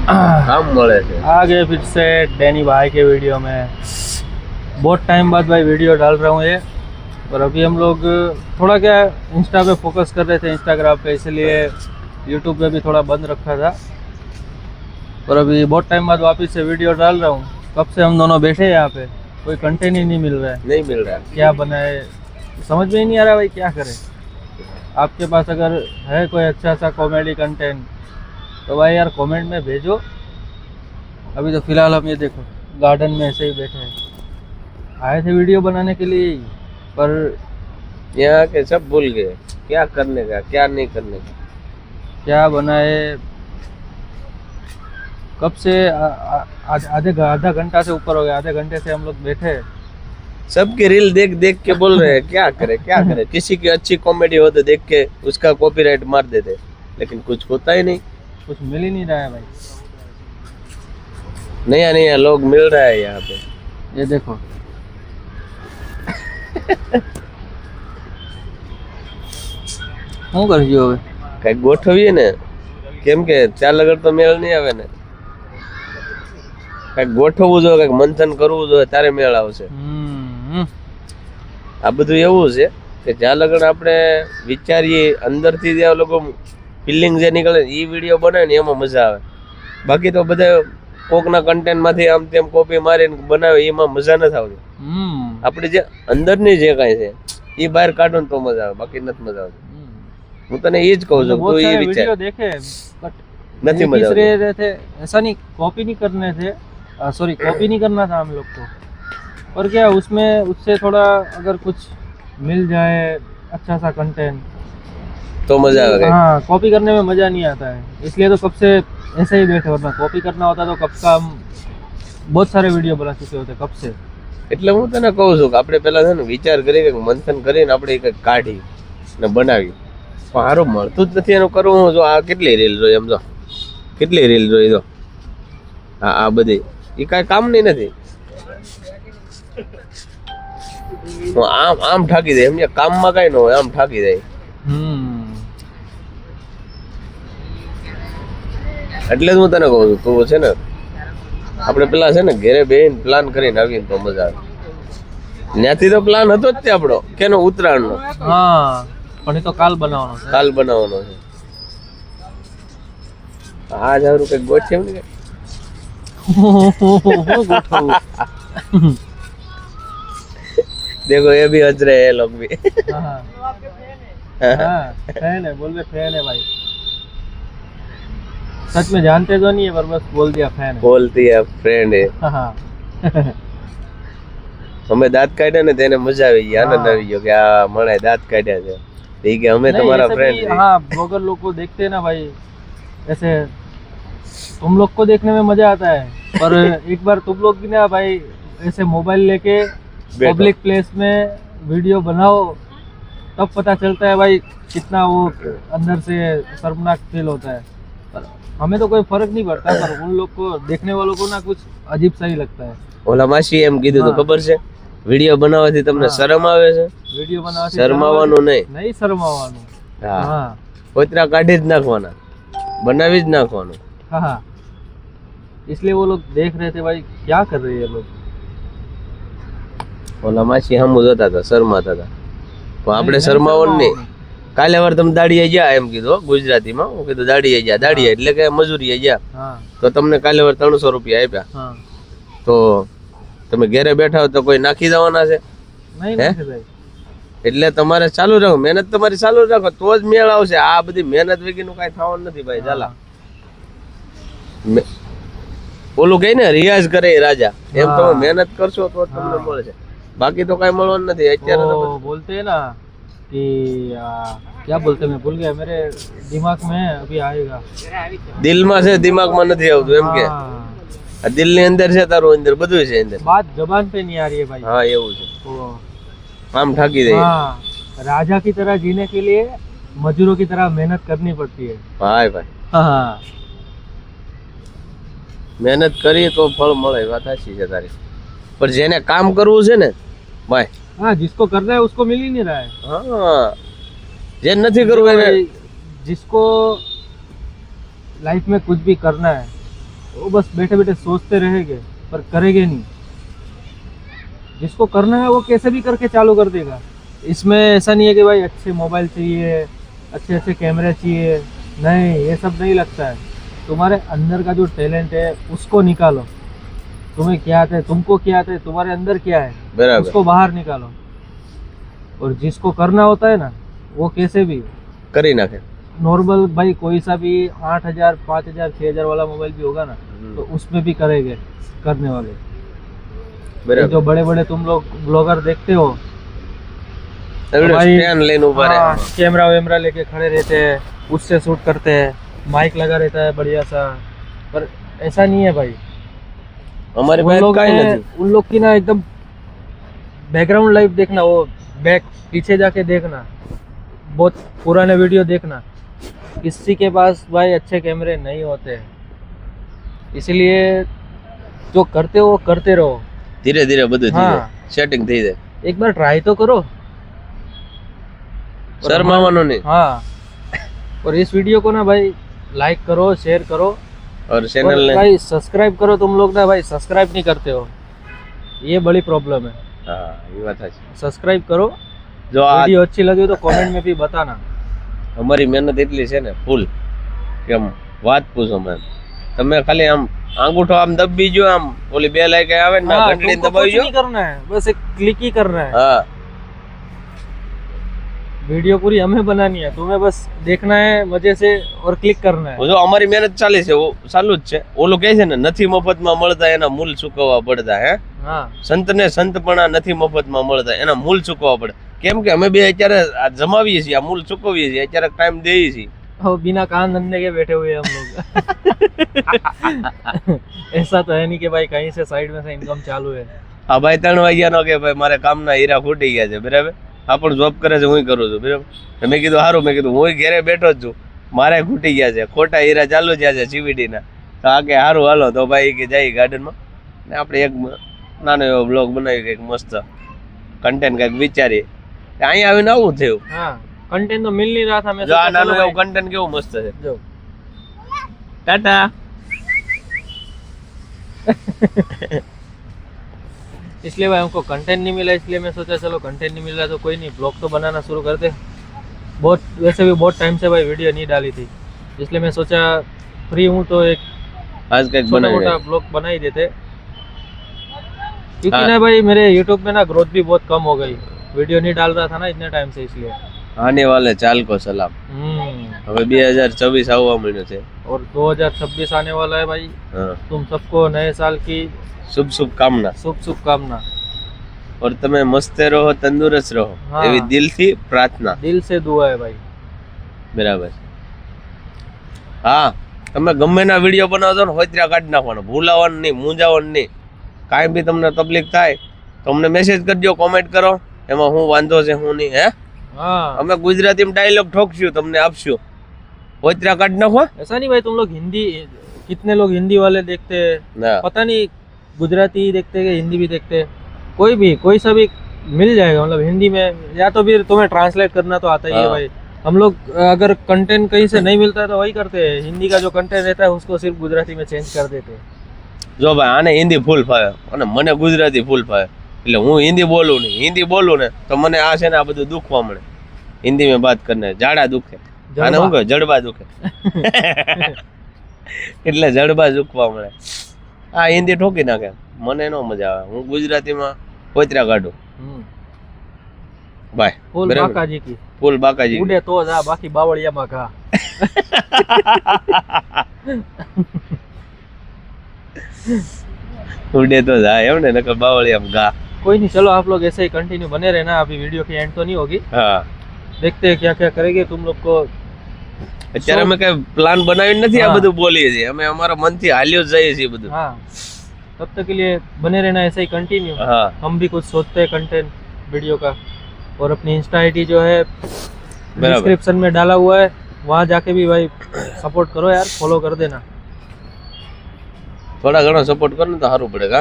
काम મળે છે। आ गए फिर से डैनी भाई के वीडियो में। बहुत टाइम बाद भाई वीडियो डाल रहा हूँ ये। और अभी हम लोग थोड़ा क्या इंस्टा पे फोकस कर रहे थे, इंस्टाग्राम पे, इसलिए यूट्यूब पे भी थोड़ा बंद रखा था। और अभी बहुत टाइम बाद वापस से वीडियो डाल रहा हूँ। कब से हम दोनों बैठे हैं यहाँ पे, कोई कंटेंट ही नहीं मिल रहा है। नहीं मिल रहा है। क्या बनाए समझ में ही नहीं आ रहा भाई, क्या करें। आपके पास अगर है कोई अच्छा सा कॉमेडी कंटेंट तो भाई यार कमेंट में भेजो। अभी तो फिलहाल हम ये देखो गार्डन में ऐसे ही बैठे हैं, आए थे वीडियो बनाने के लिए ही, पर यहाँ के सब भूल गए क्या करने का क्या नहीं करने का। क्या बनाए। कब से आधा घंटा से ऊपर हो गया, आधे घंटे से हम लोग बैठे हैं। सबकी रील देख देख के बोल रहे हैं क्या करे क्या करे। किसी की अच्छी कॉमेडी हो तो देख के उसका कॉपीराइट मार देते, लेकिन कुछ होता ही नहीं, कुछ मिल ही नहीं रहा है भाई। नया नया लोग मिल रहा है यहाँ पे। ये देखो શું કરજો હવે, કઈ ગોઠવીએ ને, કેમ કે ચાલ આગળ તો મેળ નહીં આવે ને, કઈક ગોઠવવું જોઈએ, કઈક મંથન કરવું જોઈએ ત્યારે મેળ આવશે। આ બધું એવું છે કે જ્યાં લગન આપણે વિચારીએ અંદરથી જે લોકો ફિલિંગ જે નીકળે એ વિડીયો બનાવે ને એમાં મજા આવે। બાકી તો બધા કોકના કન્ટેન્ટ માંથી આમ તેમ કોપી મારીને બનાવે એમાં મજા નથી આવતી। આપણે જે અંદરની જે કાંઈ છે એ બહાર કાઢો ને તો મજા આવે, બાકી નથી મજા આવતી। હું તને એ જ કહું છું, તું એ વિચાર देखे बट નથી મજા આવતી। रहे थे ऐसा नहीं, कॉपी नहीं करने थे, सॉरी कॉपी नहीं करना था हम लोग को। और क्या उसमें उससे थोड़ा अगर कुछ मिल जाए अच्छा सा कंटेंट तो मजा आएगा। हाँ, कॉपी करने में मजा नहीं आता है, इसलिए तो कब से ऐसे ही बैठे। वरना कॉपी करना होता तो कब का हम बहुत सारे वीडियो बना चुके होते कब से। એટલે હું તને કહું છું કે આપણે પેલા છે ને વિચાર કરી કે મંથન કરીને આપણે કંઈક કાઢી ને બનાવી, પણ સારું મળતું જ નથી એનું કરવું। હું જો આ કેટલી રીલ જોઈ, એમ જો કેટલી રીલ જોઈ, જો આ બધી એ કાંઈ કામની નથી। આમ આમ ઠાકી જાય, એમ કામમાં કાંઈ ન હોય, આમ ઠાકી જાય। એટલે જ હું તને કહું છું તું છે ને આપણે પેલા છે ને ઘરે બેહીને પ્લાન કરીને આવીએ તો મજા આવે। ત્યાંથી તો પ્લાન હતો જ તે આપણો કેનો ઉત્તરાયણનો। હા, પણ એ તો કાલ બનાવવાનો છે, કાલ બનાવવાનો છે। આજ આવરું કઈક ગોઠે ને देखो ये भी हंस रहे हैं लोग भी। हाँ हाँ, फैन है, बोल रहे फैन है भाई। सच में जानते तो नहीं है पर बस बोल दिया फैन है। बोलती है फ्रेंड है। हाँ हमें दांत काटा ने तेने मजा आई गई, आनंद आई गयो कि आ मणे दांत काटा છે। ठीक है, हमें तुम्हारा फ्रेंड है। हाँ, ब्लॉगर लोग को देखते हैं ना भाई, ऐसे तुम लोग को देखने में मजा आता है, पर एक बार तुम लोग भी ना भाई ऐसे मोबाइल लेके पब्लिक प्लेस में वीडियो बनाओ, तब पता चलता है भाई कितना वो अंदर से शर्मनाक फील होता है। पर हमें तो कोई फर्क नहीं पड़ता, पर उन लोग को देखने वालों को ना कुछ अजीब सा ही लगता है। ઓલા માસી એમ કીધું તો ખબર છે, વિડિયો બનાવવાથી તમને શરમ આવે છે? वीडियो बनावाથી શરમાવાનું નહીં, नहीं शर्माવાનું। હા, हाँ કોતરા કાઢી જ નાખવાના, બનાવી જ નાખવાનું। हाँ, इसलिए वो लोग देख रहे थे भाई क्या कर रहे हैं ये लोग। ઓલા માસી હમુ જોતા હતા, શરમાતા હતા, પણ આપણે શરમાવાનું નહીં। કાલે વાર તમે દાડીએ ગયા એમ કીધું ગુજરાતીમાં, હું કીધું દાડીએ ગયા, દાડીએ એટલે કે મજૂરીએ ગયા, हाँ તો તમને કાલે વાર 300 રૂપિયા આપ્યા, हाँ, તો તમે ઘરે બેઠા હો તો કોઈ નાખી દેવાના છે? नहीं હે? नहीं भाई। એટલે તમારે ચાલુ રાખો, મહેનત તમારી ચાલુ રાખો તો જ મેળ આવશે। આ બધી મહેનત વગરનું કાંઈ થવાનું નથી ભાઈ। ચાલા ઓલું કઈ ને રિયાઝ કરે એ રાજા, એમ તમે મહેનત કરશો તો જ તમને મળશે, બાકી તો કાંઈ મળવાનું નથી। અત્યારે તો वो बोलते हैं ना कि क्या बोलते हैं, मैं भूल गया, मेरे दिमाग में है, अभी आएगा। દિલમાં છે, દિમાગમાં નથી આવતું એમ કે। हाँ, આ દિલની અંદર છે, તારું અંદર બધું છે અંદર। बात जबान पे नहीं आ रही है भाई। હા એવું છે, वो આમ ઠાકી દે। हाँ, राजा की तरह जीने के लिए मजदूरों की तरह मेहनत करनी पड़ती है। ભાઈ ભાઈ हाँ, મહેનત કરીએ તો ફળ મળે, વાત સાચી છે તારી। પણ જેને કામ કરવું છે ને ભાઈ, हाँ जिसको करना है उसको मिल ही नहीं रहा है। હા જે નથી કરવું એને जिसको लाइफ में कुछ भी करना है वो बस बैठे बैठे सोचते रहेंगे पर करेंगे नहीं। जिसको करना है वो कैसे भी करके चालू कर देगा। इसमें ऐसा नहीं है कि भाई अच्छे मोबाइल चाहिए, अच्छे अच्छे कैमरे चाहिए, नहीं, ये सब नहीं लगता है। तुम्हारे अंदर का जो टैलेंट है उसको निकालो। तुम्हें क्या आता है, तुमको क्या आता है, तुम्हारे अंदर क्या है, बराबर उसको बाहर निकालो। और जिसको करना होता है ना, वो कैसे भी કરી નાખે। नॉर्मल भाई कोई सा भी 8,000 5,000 6,000 वाला मोबाइल भी होगा ना, तो उसमें भी करेंगे करने वाले। ये બરાબર जो बड़े बड़े तुम लोग ब्लॉगर देखते हो, भाई, સ્ટેન્ડ લઈને ઉભા રહે। हाँ, कैमरा वैमरा लेके खड़े रहते हैं, उससे शूट करते हैं, माइक लगा रहता है बढ़िया सा, पर ऐसा नहीं है भाई। અમારી उन પાસે लोग કાઈ ने- નથી। उन लोग की ना एकदम बैकग्राउंड लाइफ देखना, वो बैक पीछे जाके देखना, बहुत पुराने वीडियो देखना। किसी के पास भाई अच्छे कैमरे नहीं होते हैं, इसलिए जो करते हो वो करते रहो। ધીરે ધીરે બધું થઈ જાય, हाँ, સેટિંગ થઈ જાય। एक बार ट्राई तो करो। और શરમાવાનું નહીં। हाँ, और इस वीडियो को ना भाई लाइक करो, शेयर करो, और और ચેનલ ને भाई सब्सक्राइब करो। तुम लोग ना भाई सब्सक्राइब नहीं करते हो, ये बड़ी प्रॉब्लम है। હા એ વાત સાચી। सब्सक्राइब करो, જો આ वीडियो अच्छी लगी तो कमेंट में भी बताना। અમારી મહેનત એટલી છે ને ફૂલ કે આમ વાત પૂછો મેં। તમે ખાલી આમ આંગૂઠો આમ દબી જો, આમ ઓલી બે લાઈક આવે ને हाँ, ઘંટડી तुमको દબાવી कुछ જો। नहीं करना है, बस एक क्लिक ही करना है। હા वीडियो पूरी हमें बनानी है, तुम्हें बस देखना है मजे से और क्लिक करना है। જો અમારી મહેનત ચાલે છે, ઓ ચાલુ જ છે। ઓલું કહે છે ને નથી મફતમાં મળતા એના મૂલ ચૂકવવા પડતા। હે हाँ, સંતને સંતપણા નથી મફતમાં મળતા, એના મૂલ ચૂકવવા પડે। કેમ કે અમે બે અત્યારે આ જમાવીએ છીએ, આ મૂલ ચૂકવીએ છીએ, અત્યારે ટાઈમ દઈએ છીએ। और बिना कान धंधे के बैठे हुए हैं हम लोग। ऐसा तो है नहीं कि भाई कहीं से साइड में से इनकम चालू है। આ ભાઈ 3 વાગ્યાનો કે ભાઈ મારે કામના હીરા ખૂટી ગયા છે, બરાબર। આ પણ જોબ કરે છે, હું કરું છું, બરાબર। તો મેં કીધું સારું, મેં કીધું હું ઘરે બેઠો જ છું, મારે ખૂટી ગયા છે, ખોટા હીરા ચાલુ થયા છે CVD ના। તો આ કે સારું હાલો તો ભાઈ કે જઈ ગાર્ડનમાં ને આપણે એક નાનો એવો બ્લોગ બનાવી, કંઈક મસ્ત કન્ટેન્ટ કંઈક વિચારીએ। અહીંયા આવીને આવું થયું। हाँ, कंटेंट तो मिल नहीं रहा था। मैं જો આ सोचा નાનું चलो એવું भाई, કન્ટેન્ટ કેવું મસ્ત છે। जो ટાટા। इसलिए भाई हमको कंटेंट नहीं मिला, इसलिए मैं सोचा चलो कंटेंट नहीं मिल रहा तो कोई नहीं, ब्लॉग तो बनाना शुरू कर दे। बहुत वैसे भी बहुत टाइम से भाई वीडियो नहीं डाली थी, इसलिए मैं सोचा फ्री हूँ तो एक આજ કંઈક छोटा બનાવી मोटा નાખ। ब्लॉग बना ही देते। क्योंकि हाँ। ना भाई मेरे यूट्यूब में ना ग्रोथ भी बहुत कम हो गई, वीडियो नहीं डाल रहा था ना इतने टाइम से, इसलिए। આને વાલે ચાલ કો સલામ। હવે 2024 આવવા મળ્યો છે। और 2026 आने वाला है भाई। હા, तुम सबको नए साल की શુભ શુભકામના। शुभकामना। और તમે મસ્ત રહો, તંદુરસ્ત રહો, હા। એવી દિલથી પ્રાર્થના। दिल से दुआ है भाई। બરાબર। હા, તમે ગમે ના વિડીયો બનાવો છો ને હોતરા કાઢી નાખવાનો, ભૂલાવાનું નહીં, મૂંઝાવાનું નહીં। કાંઈ બી તમને તકલીફ થાય તો અમને મેસેજ કરજો, કોમેન્ટ કરો, એમાં હું વાંધો છે હું નહીં। હે हाँ, અમે ગુજરાતીમાં ડાયલોગ ઠોકશું, તમને આપશું, હોતરા કાઢી નાખો। ऐसा नहीं भाई, तुम लोग हिंदी, कितने लोग हिंदी वाले देखते हैं, ના पता नहीं गुजराती देखते हैं कि हिंदी भी देखते हैं। कोई सा भी मिल जाएगा, मतलब हिंदी में, या तो फिर तुम्हें ट्रांसलेट करना तो आता ही है हाँ। भाई। हम लोग अगर कंटेंट कहीं से नहीं मिलता है तो वही करते हैं, हिंदी का जो कंटेंट रहता है उसको सिर्फ गुजराती में चेंज कर देते हैं। જો ભાઈ આને હિન્દી ફૂલ ફાવે અને મને ગુજરાતી ફૂલ ફાવે, એટલે હું હિન્દી બોલું નહીં, હિન્દી બોલું ને તો મને આ છે ને આ બધું દુખવા મળે। હિન્દી में बात करने જાડા દુખે, આને શું કહે જડબા દુખે। એટલે જડબા દુખવા મળે। આ હિન્દી ઠોકી નાખે, મને નો મજા આવે, હું ગુજરાતીમાં કોતરા કાઢું। બાય। फूल बराबर। बाका जी की ફૂલ બાકાજી उड़े तो जा, बाकी बावड़िया में घा। ઉડે તો જાય એમ ને, નકર બાવળિયામાં ઘા। कोई नहीं, चलो आप लोग ऐसे ही कंटिन्यू बने रहना। अभी वीडियो की एंड तो नहीं होगी, હા, देखते हैं क्या क्या करेंगे तुम लोग को। અત્યારે અમે કઈ પ્લાન બનાવીને નથી, આ હા। બધું બોલીએ છીએ, અમે અમારા મનથી હાલ્યો જ જઈએ છીએ બધું। हाँ, तब तक के लिए बने रहना ऐसे ही कंटिन्यू। હા, हम भी कुछ सोचते हैं कंटेंट वीडियो का, और अपनी इंस्टा आईडी जो है डिस्क्रिप्शन में डाला हुआ है, वहाँ जाके भी भाई सपोर्ट करो यार, फॉलो कर देना। થોડા ઘણો સપોર્ટ કરો ને તો સારું પડે। કા